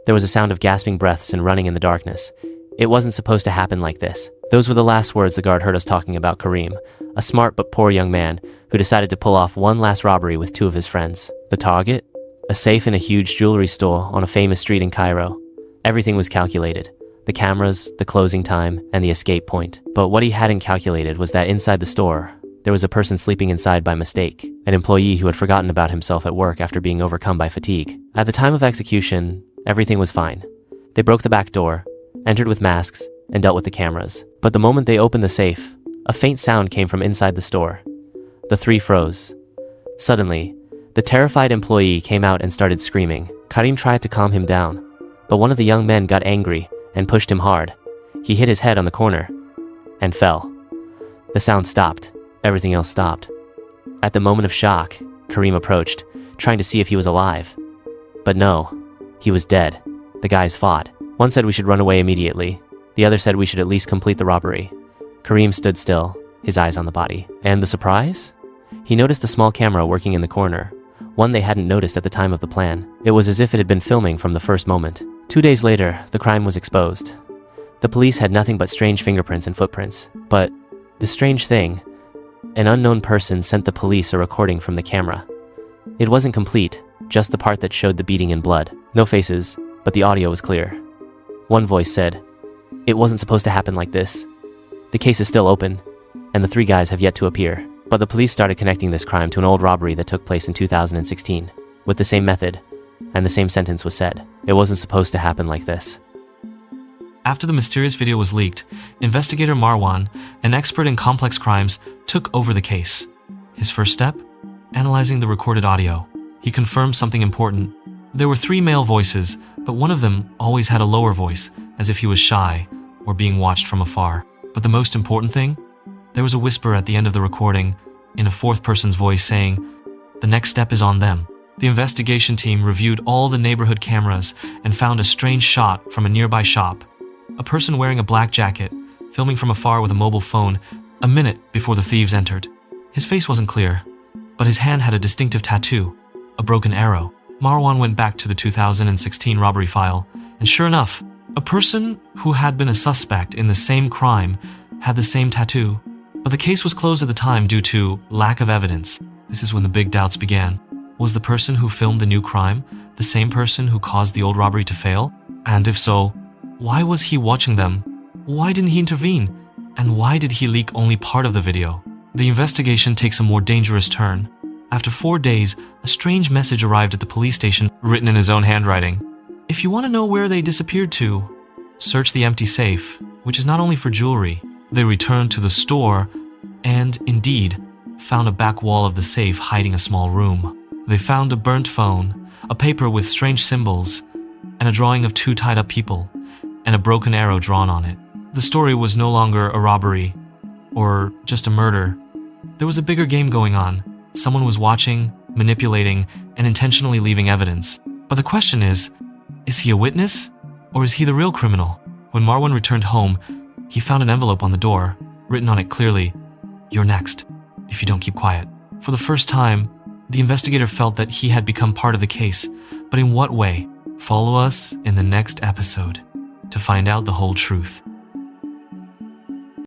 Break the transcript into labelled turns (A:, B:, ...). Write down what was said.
A: There was a sound of gasping breaths and running in the darkness. It wasn't supposed to happen like this. Those were the last words the guard heard us talking about Kareem, a smart but poor young man who decided to pull off one last robbery with 2 of his friends. The target? A safe in a huge jewelry store on a famous street in Cairo. Everything was calculated. The cameras, the closing time, and the escape point. But what he hadn't calculated was that inside the store, there was a person sleeping inside by mistake, an employee who had forgotten about himself at work after being overcome by fatigue. At the time of execution, everything was fine. They broke the back door, entered with masks, and dealt with the cameras. But the moment they opened the safe, a faint sound came from inside the store. The 3 froze. Suddenly, the terrified employee came out and started screaming. Kareem tried to calm him down, but one of the young men got angry and pushed him hard. He hit his head on the corner and fell. The sound stopped. Everything else stopped. At the moment of shock, Kareem approached, trying to see if he was alive. But no, he was dead. The guys fought. One said we should run away immediately. The other said we should at least complete the robbery. Kareem stood still, his eyes on the body. And the surprise? He noticed the small camera working in the corner, one they hadn't noticed at the time of the plan. It was as if it had been filming from the first moment. 2 days later, the crime was exposed. The police had nothing but strange fingerprints and footprints. But the strange thing, an unknown person sent the police a recording from the camera. It wasn't complete, just the part that showed the beating and blood. No faces, but the audio was clear. One voice said, "It wasn't supposed to happen like this. The case is still open, and the 3 guys have yet to appear." But the police started connecting this crime to an old robbery that took place in 2016, with the same method, and the same sentence was said. It wasn't supposed to happen like this.
B: After the mysterious video was leaked, investigator Marwan, an expert in complex crimes, took over the case. His first step? Analyzing the recorded audio. He confirmed something important. There were 3 male voices, but one of them always had a lower voice, as if he was shy or being watched from afar. But the most important thing? There was a whisper at the end of the recording, in a 4th person's voice saying, "The next step is on them." The investigation team reviewed all the neighborhood cameras and found a strange shot from a nearby shop. A person wearing a black jacket, filming from afar with a mobile phone, a minute before the thieves entered. His face wasn't clear, but his hand had a distinctive tattoo, a broken arrow. Marwan went back to the 2016 robbery file, and sure enough, a person who had been a suspect in the same crime had the same tattoo. But the case was closed at the time due to lack of evidence. This is when the big doubts began. Was the person who filmed the new crime the same person who caused the old robbery to fail? And if so, why was he watching them? Why didn't he intervene? And why did he leak only part of the video? The investigation takes a more dangerous turn. After 4 days, a strange message arrived at the police station, written in his own handwriting. If you want to know where they disappeared to, search the empty safe, which is not only for jewelry. They returned to the store and, indeed, found a back wall of the safe hiding a small room. They found a burnt phone, a paper with strange symbols, and a drawing of 2 tied-up people, and a broken arrow drawn on it. The story was no longer a robbery, or just a murder. There was a bigger game going on. Someone was watching, manipulating, and intentionally leaving evidence. But the question is he a witness, or is he the real criminal? When Marwan returned home, he found an envelope on the door, written on it clearly, "You're next, if you don't keep quiet." For the first time, the investigator felt that he had become part of the case, but in what way? Follow us in the next episode to find out the whole truth.